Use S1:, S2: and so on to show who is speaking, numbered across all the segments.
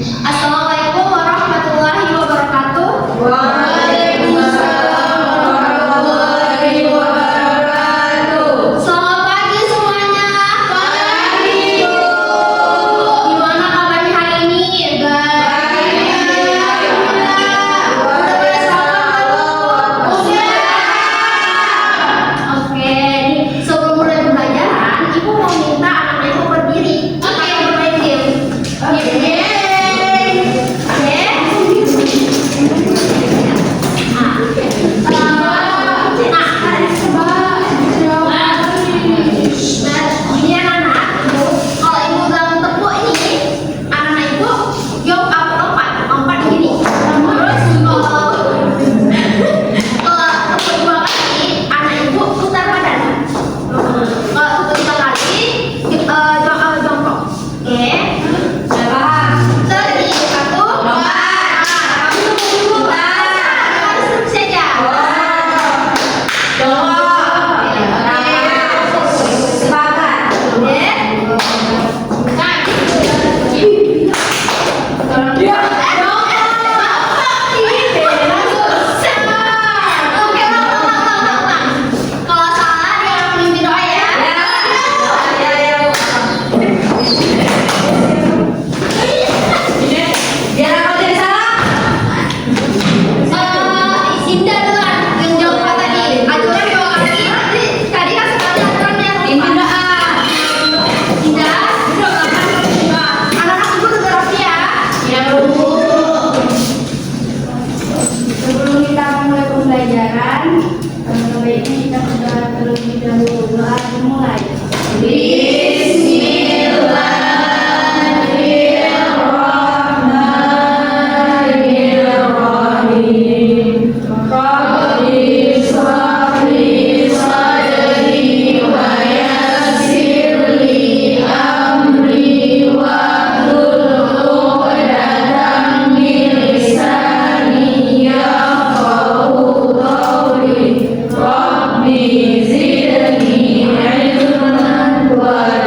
S1: Assalamualaikum warahmatullahi wabarakatuh.
S2: Waalaikumsalam warahmatullahi wabarakatuh.
S1: Selamat pagi semuanya.
S2: Pagi, Bu.
S1: Gimana kabarnya hari ini? Udah bersama
S2: Udah.
S1: Oke, sebelum mulai pembelajaran, Ibu mau minta anak-anak Ibu berdiri. Kita yang bermain game.
S2: Oke.
S3: Sebelum kita mulai pembelajaran, baiknya kita berdoa terlebih dahulu. Doa dimulai.
S2: Bismillahirrahmanirrahim. Rabbi shrah li sadri wa yassir li amri wahlul 'uqdatam min lisani yafqahu qawli. Rabbi zidni ilman wa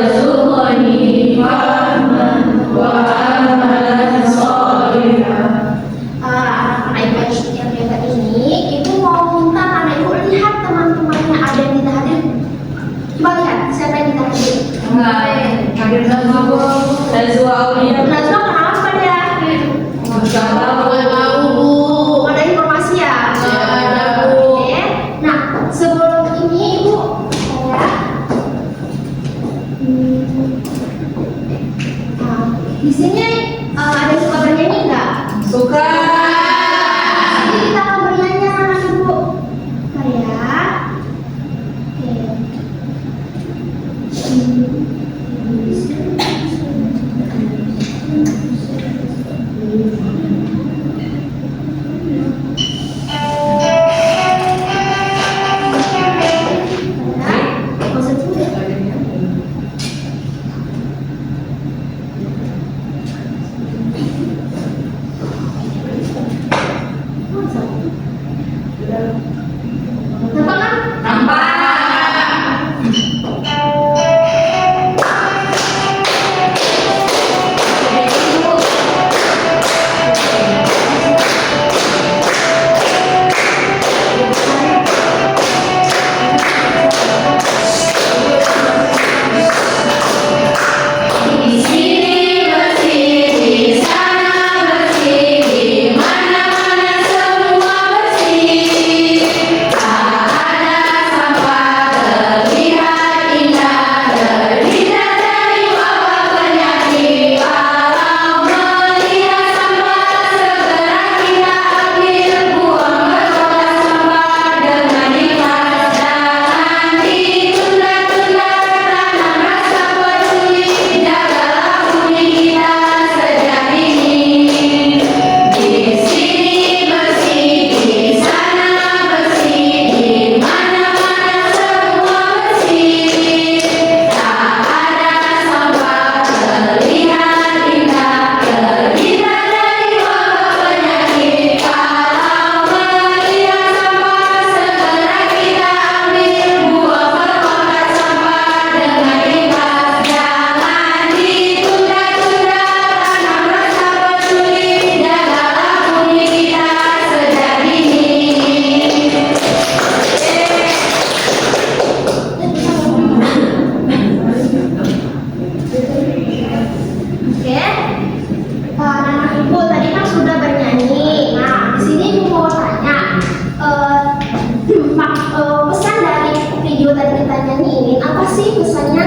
S1: pesan dari video tadi kita nyanyiin apa sih pesannya?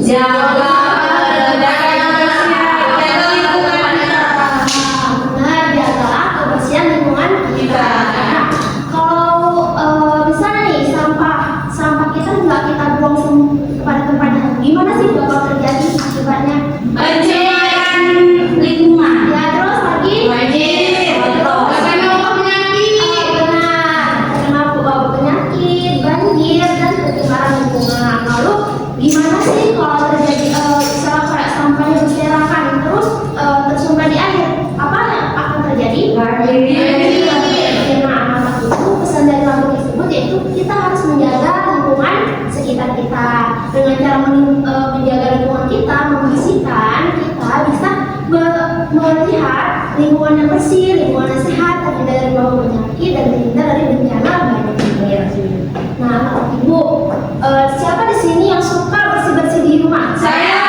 S2: Jaga lingkungan kita.
S1: Benar, jagalah kebersihan lingkungan kita. Nah, kalau misalnya nih sampah kita nggak kita buang kepada tempatnya, gimana sih bakal terjadi akibatnya?
S2: Pencemaran lingkungan.
S1: Ya terus lagi.
S2: Banjir.
S1: Penyakit, banjir dan pencemaran lingkungan. Lalu gimana sih kalau terjadi misalnya kayak sampahnya berserakan terus tersumbat di air, apa yang akan terjadi?
S2: Banjir.
S1: Nah, itu pesan dari lambung tersebut yaitu kita harus menjaga lingkungan sekitar kita dengan cara menjaga lingkungan kita, membersihkan kita bisa melihat lingkungan yang bersih, lingkungan yang sehat, terhindar dari bau penyakit dan terhindar dari bencana banjir. Nah, Ibu, siapa di sini yang suka bersih-bersih di rumah?
S2: Saya.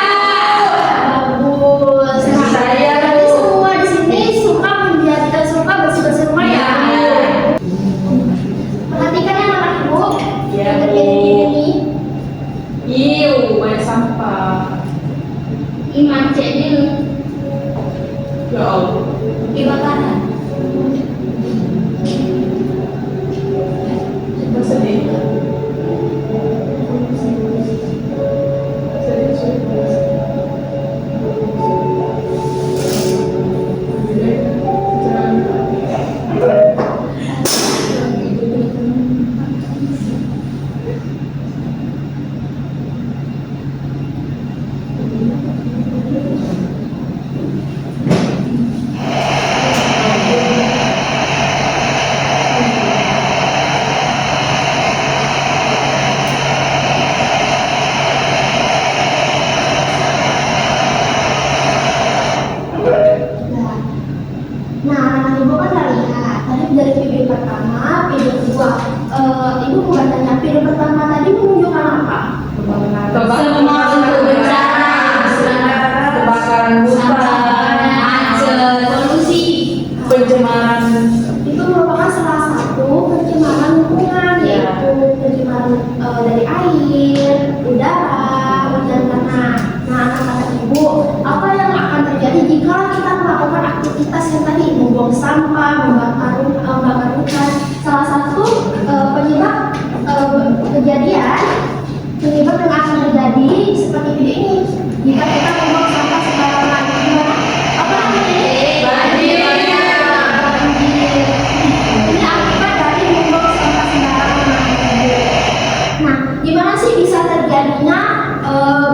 S1: Bagus. Nah,
S2: Saya.
S1: berarti semua di sini suka bersih-bersih rumah ya? Perhatikan ya anak Ibu.
S2: Ya,
S1: Yang
S2: Bu.
S1: terjadi ini.
S2: Banyak sampah.
S1: Iman cedil
S2: Ya Allah.
S1: kebakaran.
S2: Sedih.
S1: Nah, anak Ibu kan udah lihat tadi dari video pertama, video kedua. Ibu mau tanya video pertama tadi menunjukkan apa?
S2: Semua untuk bencana, kebakaran hutan, macet,
S1: Polusi.
S2: pencemaran.
S1: Itu merupakan salah satu pencemaran lingkungan, yaitu pencemaran dari air, udara, dan tanah. Nah, anak-anak Ibu, apa yang akan terjadi jika kita melakukan aktivitas yang tadi membuang sampah, membakar hutan? Salah satu penyebab penyebab yang akan terjadi seperti video ini. Jika kita membuang sampah sembarangan, gimana? Apa namanya?
S2: Banjir.
S1: Banjir. Ini akibat dari membuang sampah sembarangan. Nah, gimana sih bisa terjadinya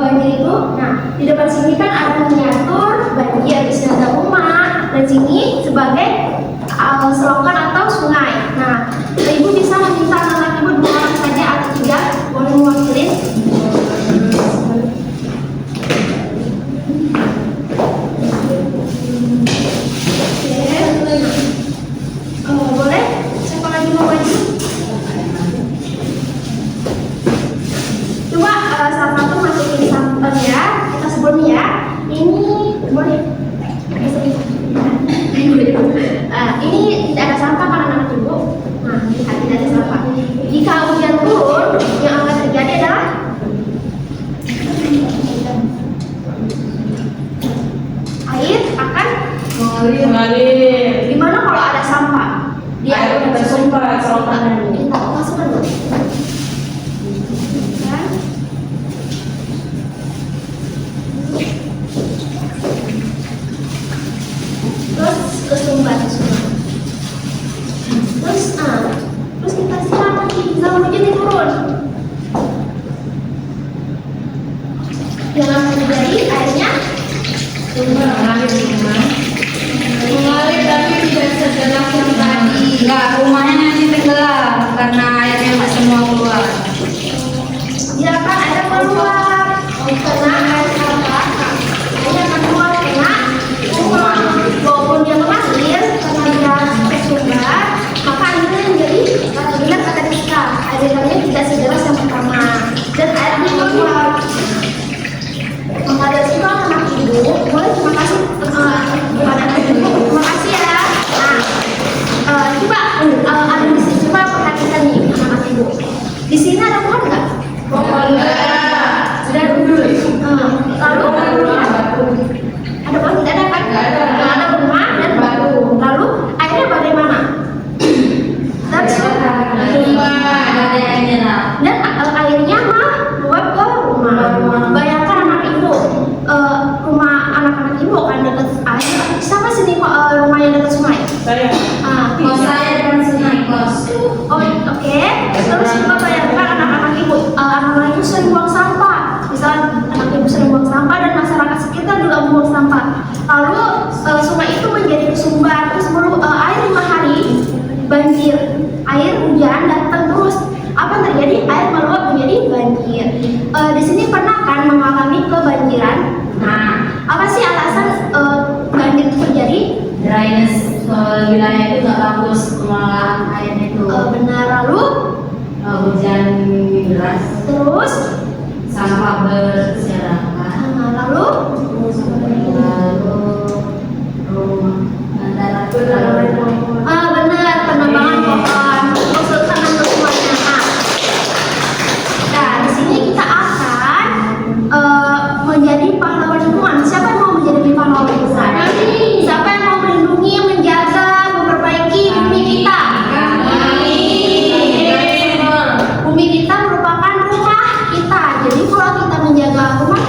S1: banjir itu? Nah, di depan sini kan ada miniatur banjir, di sini ada rumah, dan sini sebagai selokan atau sungai. Nah, Ibu bisa meminta anak Ibu 2 orang saja atau 3, boleh mewakilin? Boleh? Siapa lagi mau maju? Coba salah satu masukin sampelnya, kita sebut nih ya. Ini boleh. Ini ada sampah kan anak Ibu. Nah, lihat tidak ada sampah. Jika hujan turun, yang akan terjadi adalah air akan
S2: Mengalir.
S1: gimana kalau ada sampah?
S2: Air tersumbat selokan.
S1: Kita masukkan dulu. Kan? Terus kesumbat semua. Terus kita siram lagi, jangan hujan turun. Yang akan terjadi airnya
S3: Mengalir tapi tidak sederas yang tadi.
S2: Enggak, rumahnya nanti tenggelam karena airnya nggak semua keluar.
S1: dia akan ada keluar karena air sampah. Airnya akan keluar karena walaupun dia mengalir karena dia tersumbat, maka airnya menjadi bilang kata kita airnya tidak sederas yang pertama dan airnya keluar. Maka dari situ anak Ibu boleh terima kasih kepada Ibu. Terima kasih ya. Nah, coba ada di sini coba perhatikan nih anak Ibu. Terus,
S2: sampah berserakan.
S1: lalu benar penebangan pohon untuk tanam semuanya. Nah, di sini kita akan menjadi pahlawan lingkungan. Siapa yang mau menjadi pahlawan lingkungan? Siapa yang mau melindungi, menjaga, memperbaiki bumi kita? Bumi kita merupakan rumah kita. Jadi kalau kita menjaga rumah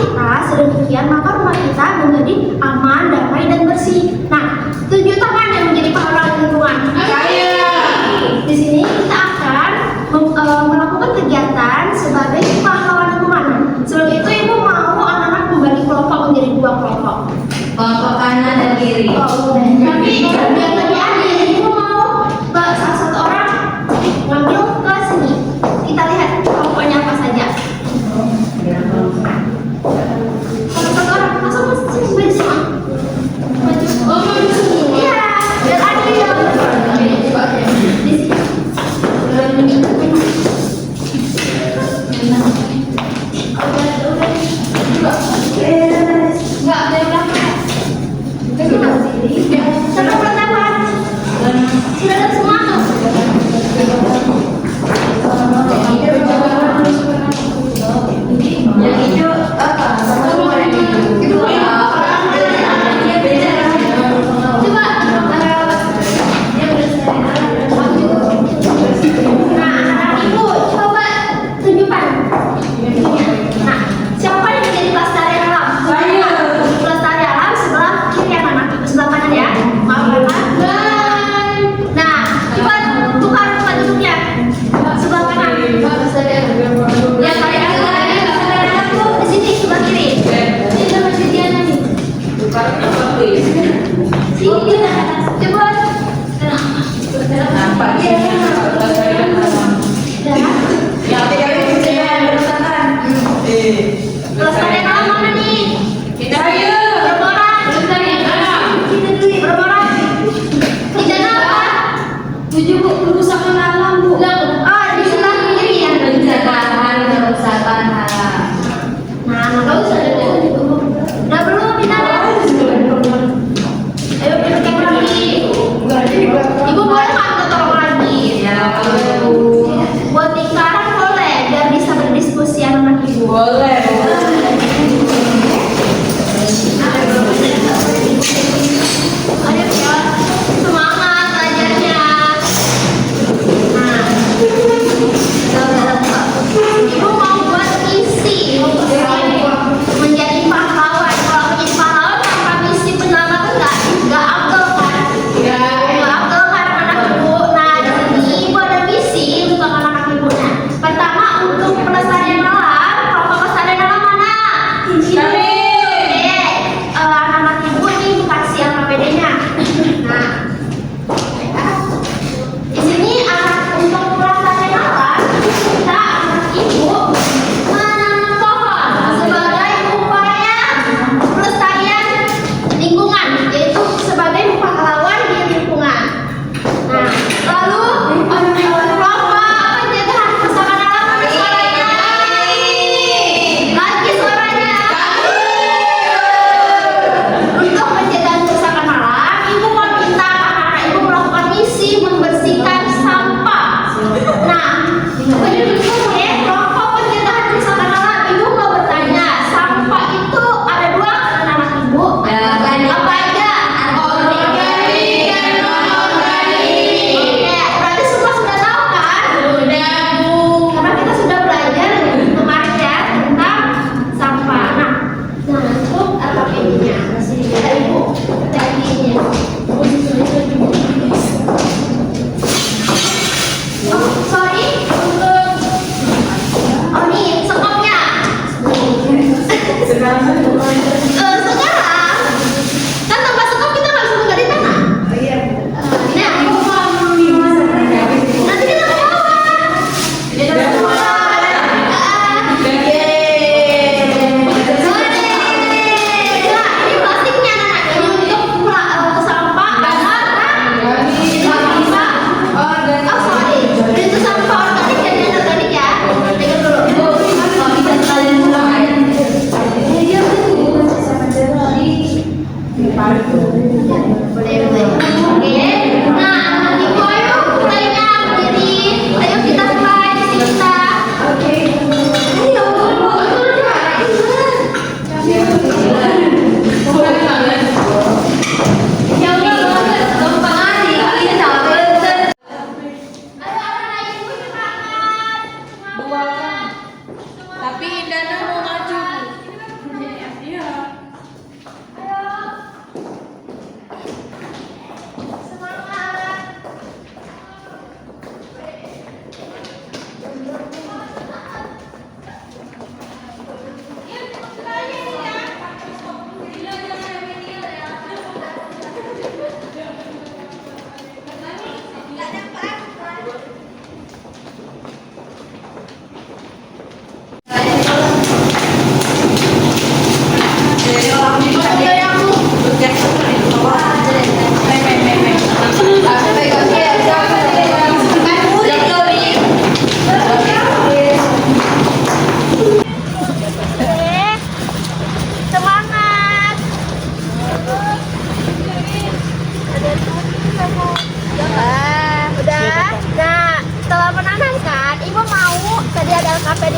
S1: ada KPD.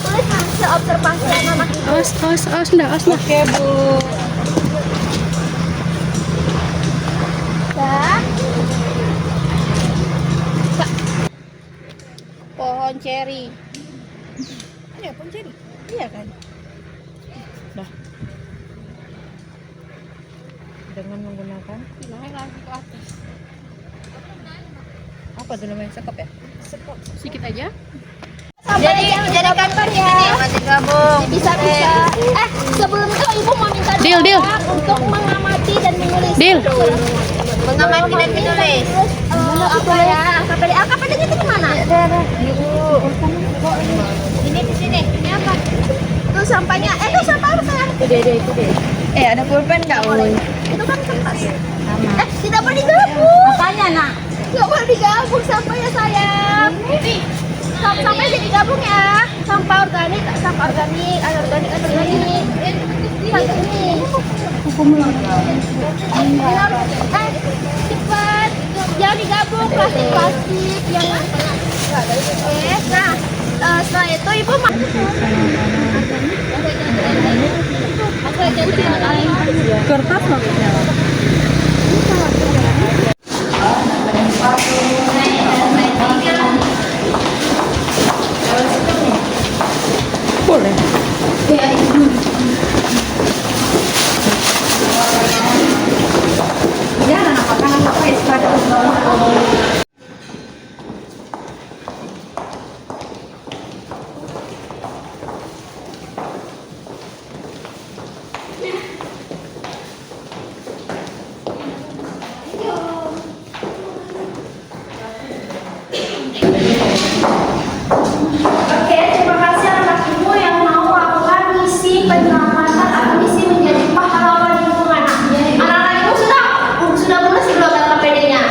S1: Tulis hasil observasi anak ibu.
S4: Awas ndak.
S2: Oke, Bu.
S1: Dah.
S4: Pohon ceri. Iya, pohon ceri. Iya kan? Dah. Dengan menggunakan
S2: Naik lagi ke atas.
S4: apa tuh namanya? Sekop ya?
S2: Sedikit aja.
S1: Jadi gambar ya.
S4: Masih gabung.
S1: Bisa. Sebelum itu ibu mau minta
S4: Deal.
S1: doa untuk mengamati dan menulis.
S4: Deal.
S1: Mengamati dan menulis. Apa ya? KPD. KPD-nya itu di mana? Ini di sini. Ini apa? Itu sampahnya. Itu sampah apa sayang?
S4: Itu deh. Ada pulpen enggak, Uy?
S1: Itu kan kertas. Tidak boleh digabung.
S2: Apanya, Nak?
S1: Tidak boleh digabung sampahnya sayang. Sampahnya jadi digabung ya. Sampah organik, anorganik. Cepat. Jangan digabung plastik yang nah, setelah itu ibu
S4: Kertas maksudnya. Boleh.
S2: Jangan apa es pada
S1: Oke, terima kasih anak ibu yang mau melakukan misi penyelamatan atau misi menjadi pahlawan lingkungan. Anak-anak ibu sudah lulus belum KPD-nya?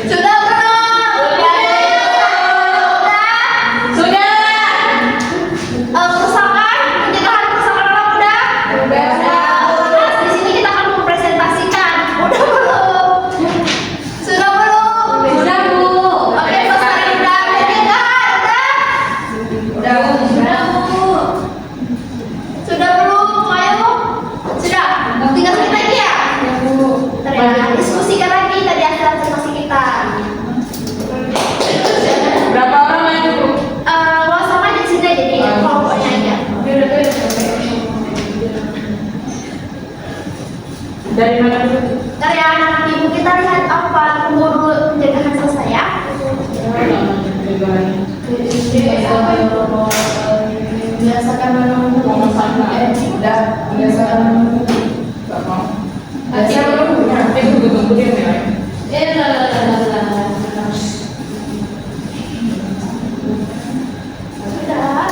S1: Sudah belum? Sudah. Kerusakan, pencegahan kerusakan alam udah? Nah, di sini kita akan mempresentasikan. Udah belum? Sudah belum?
S2: Sudah, Bu.
S1: Oke, selesai udah pencegahan udah? Sudah belum? Ayo. Sudah. Tinggal sedikit lagi ya? Bentar ya. Diskusikan lagi tadi hasil observasi kita.
S2: Berapa orang main, Bu?
S1: Mau sama di sini aja nih, kelompoknya aja.
S2: Dari mana, Bu?
S1: Bentar ya, anak ibu kita lihat apa tunggu dulu pencegahan selesai ya.
S3: Biasakan menunggu. Biasakan menunggu.
S1: Sudah.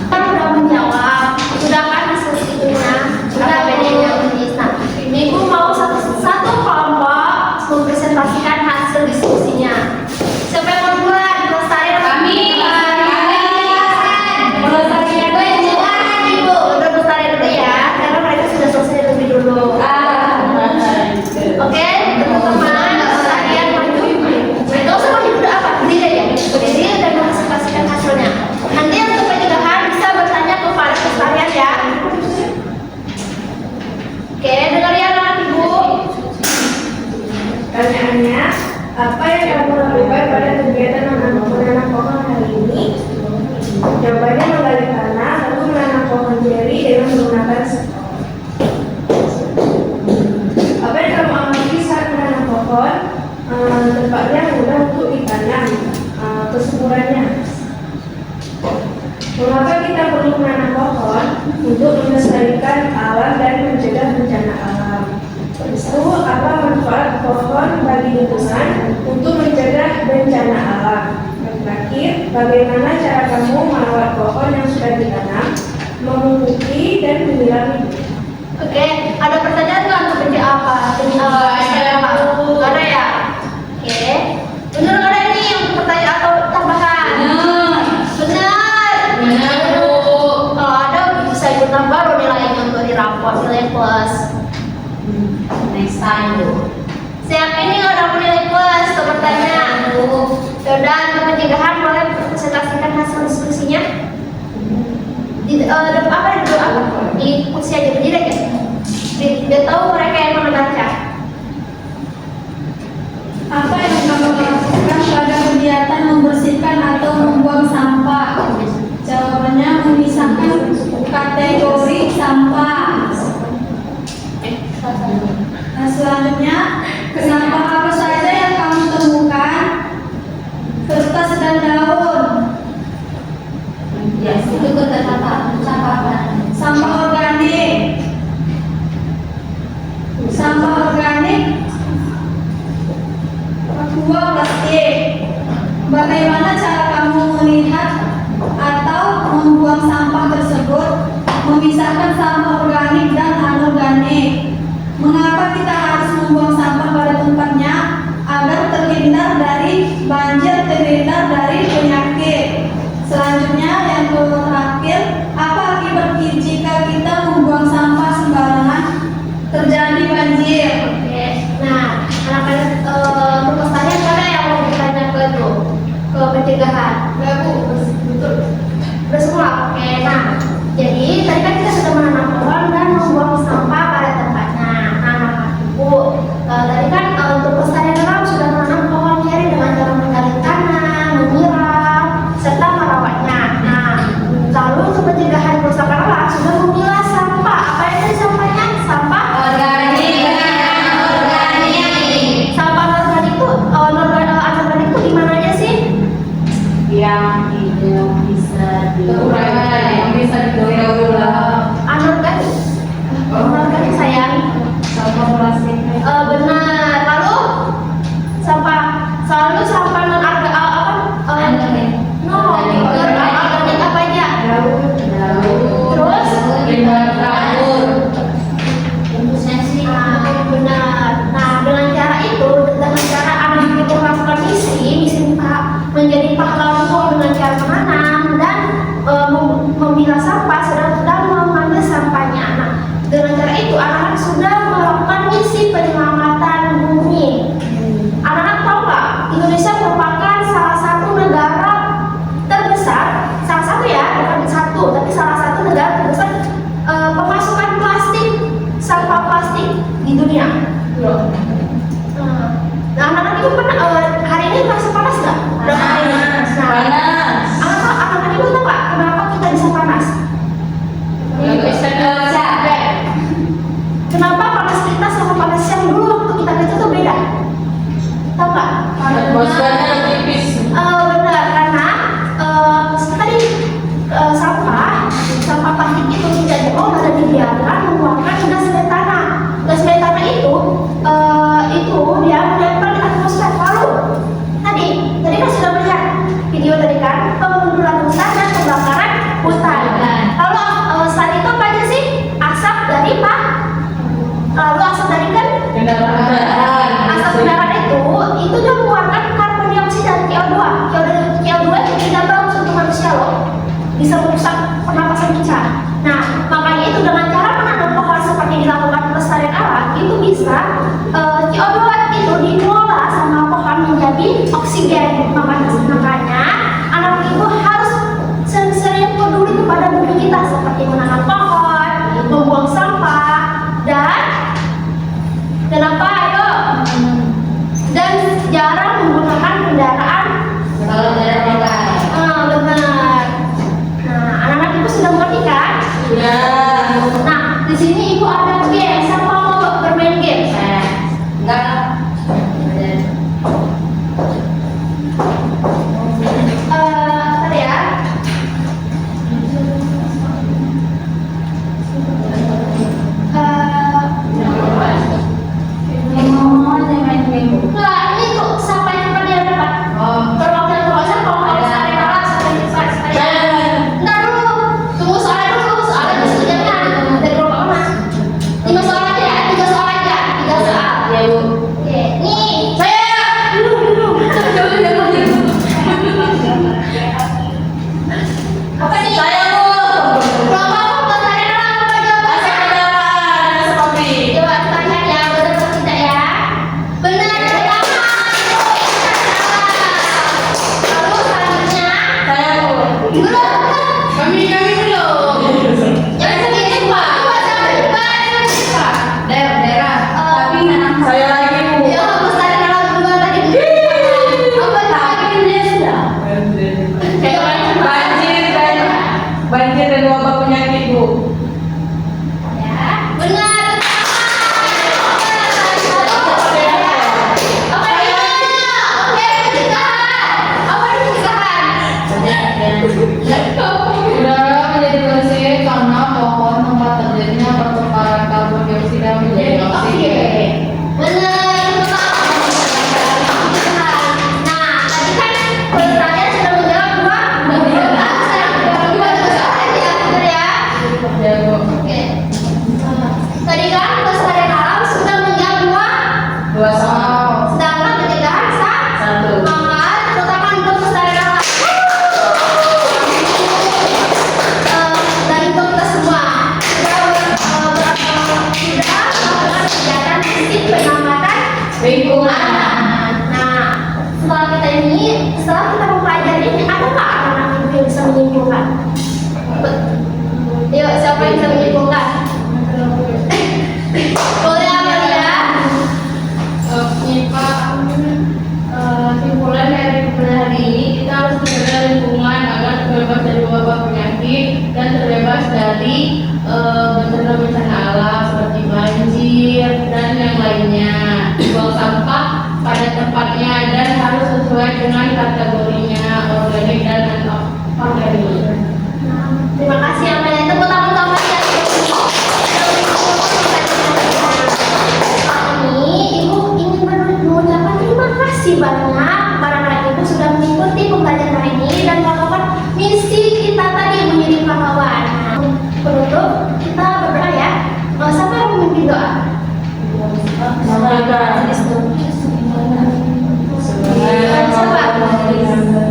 S1: Kita sudah menjawab, sudah kan diskusinya, sudah bedanya menulis. Nah, ibu mau satu kelompok mempresentasikan hasil diskusinya. Siapa yang mau duluan? Lestari atau
S2: Kami.
S1: Lestari dulu yang jangan ibu. Udah Lestari dulu ya, karena mereka sudah selesai lebih dulu. Oke, teman-teman, kalian maju. Mereka usah maju udah apa? Berdiri aja. Berdiri dan mempresentasikan hasilnya. Nanti untuk pencegahan bisa bertanya kepada pelestarian ya. Oke, dengar ya anak ibu.
S3: Pertanyaannya, apa yang kamu lakukan pada kegiatan menanam pohon hari ini? Jawabannya menggali tanah, lalu menanam pohon ceri dengan menggunakan sekop. Apa yang kamu amati saat menanam pohon? Tempatnya mudah untuk ditanam, kesuburannya. Mengapa kita perlu menanam pohon? Untuk melestarikan alam dan mencegah bencana alam. Itu apa manfaat pohon bagi lingkungan untuk mencegah bencana alam? Dan terakhir, bagaimana cara kamu merawat pohon yang sudah ditanam, memupuki dan menyiram?
S1: Oke, ada pertanyaan nggak untuk penjawab apa? Nggak ada ya? Oke, bener nggak ada ini yang pertanyaan atau tambahan? Benar. dapat nilai plus.
S2: Next time tuh.
S1: Siap ini nggak dapat nilai plus? Tuh pertanyaan. Yaudah, untuk pencegahan boleh presentasikan hasil diskusinya. Di kursi aja berdiri ya. Biar tahu mereka yang membaca.
S3: Apa yang kamu lakukan pada kegiatan membersihkan atau membuang sampah? Jawabannya memisahkan kategori sampah. Nah, selanjutnya, sampah apa saja yang kamu temukan? Kertas dan daun.
S2: Ya, itu kertas apa?
S3: Sampah organik. Sampah organik. Aqua plastik. Bagaimana cara kamu melihat atau membuang sampah tersebut? Memisahkan sampah organik dan anorganik. Mengapa kita harus membuang sampah pada tempatnya? Agar terhindar dari banjir, terhindar dari penyakit. Selanjutnya yang terakhir, apa akibat jika kita membuang sampah sembarangan? Terjadi banjir.
S1: Oke. Nah, anak-anak untuk tanya ada yang mau bertanya ke pencegahan? Enggak, Bu. Betul. Udah semua. Oke. Nah, jadi tadi kan kita sudah menanam pohon dan membuang sampah pada tempatnya. Nah, Bu, tadi kan untuk pelestarian alam sudah menanam pohon cherry dengan cara menggali tanah, menyiram, serta merawatnya. Nah, lalu untuk pencegahan kerusakan alam sudah memilah sampah. Apa itu sampahnya? Sampah
S2: Organik.
S1: sampah anorganik itu anorganik itu di mana aja sih?
S2: Yang tidak bisa
S3: Kekurangan yang bisa didaur ulang.
S1: Anorganik. Anorganik sayang.
S2: sampah plastik.
S1: Benar. Lalu sampah non organik. No, organik apa aja? Terus? Benar. Nah, dengan cara itu, dengan cara anak itu melakukan misi menjadi pahlawan dengan cara menanam dan memilah sampah sedang mengambil sampahnya. Nah, dengan cara itu anak-anak sudah melakukan misi penyelamatan bumi. Anak-anak tahu nggak? Indonesia merupakan salah satu negara terbesar, salah satu ya, bukan satu, tapi salah satu negara terbesar pemasukan plastik, sampah plastik di dunia. Nah, anak-anak itu hari ini merasa panas nggak?
S2: Panas.
S1: Anak-anak itu tahu nggak kenapa kita bisa panas? Kenapa panas kita sama panas yang dulu waktu kita kecil tuh beda? Tahu nggak? Benar, karena tadi sampah plastik itu tidak diolah dan dibiarkan mengeluarkan gas metana. Gas metana itu dia menempel di atmosfer. Lalu tadi kan sudah melihat video tadi kan pengunduran hutan dan pembakaran hutan. Lalu saat itu apa aja sih? Asap dari apa? Lalu asap dari kan? Asap kendaraan itu dia mengeluarkan karbon dioksida CO2. CO2 itu tidak bagus untuk manusia loh. Bisa merusak pernapasan kita. Nah, makanya itu dengan cara menanam pohon seperti dilakukan pelestarian alam itu bisa CO2 itu diolah sama pohon menjadi oksigen. Makanya anak ibu harus sering-sering peduli kepada bumi kita seperti menanam pohon, membuang sampah, dan apa? Ayo. Dan jarang menggunakan kendaraan. Benar. Nah, anak-anak ibu sudah mengerti kan? Nah, di sini ibu ada game. Siapa mau bermain game? Tadi ya.
S2: Kami belum.
S1: Yang segini Pak.
S2: Daerah. Tapi anak
S3: Saya lagi Bu.
S1: Ya, Lestari Alam duluan tadi. Apa lagi dia sudah?
S3: Banjir dan wabah penyakit Bu.
S1: Ya, benar. Apa dia? Oke, pencegahan. Apa pencegahan?
S2: udara menjadi bersih karena pohon tempat terjadinya pertukaran karbon dioksida menjadi oksigen.
S1: Benar. Nah, tadi kan pelestarian sudah menjawab dua. Benar ya?
S2: Ya Bu.
S1: Oke. Tadi kan pelestarian alam sudah menjawab dua.
S2: 2 soal.
S1: Sedangkan pencegahan
S2: Satu.
S1: maka tetapkan untuk pelestarian alam. Dan untuk kita semua sudah melakukan kegiatan fisik penyelamatan
S2: Lingkungan.
S1: Nah, setelah kita mempelajari ini, ada nggak anak-anak ibu yang bisa menyimpulkan? Yuk, siapa yang bisa menyimpulkan? Boleh apa ya?
S2: Simpulan dari pembelajaran hari ini, kita harus menjaga lingkungan agar terbebas dari wabah penyakit dan terbebas dari bencana-bencana alam seperti banjir dan yang lainnya. Buang sampah pada tempatnya dan harus sesuai dengan kategorinya, organik dan non-organik.
S1: Terima kasih yang banyak. Tepuk tangan untuk Mas Ini Ibu ingin mengucapkan terima kasih banyak para anak ibu sudah mengikuti pembelajaran hari ini dan melakukan misi kita tadi menjadi pahlawan. Nah, penutup kita berdoa ya. Siapa yang memimpin doa?
S3: Silakan.
S1: Siapa?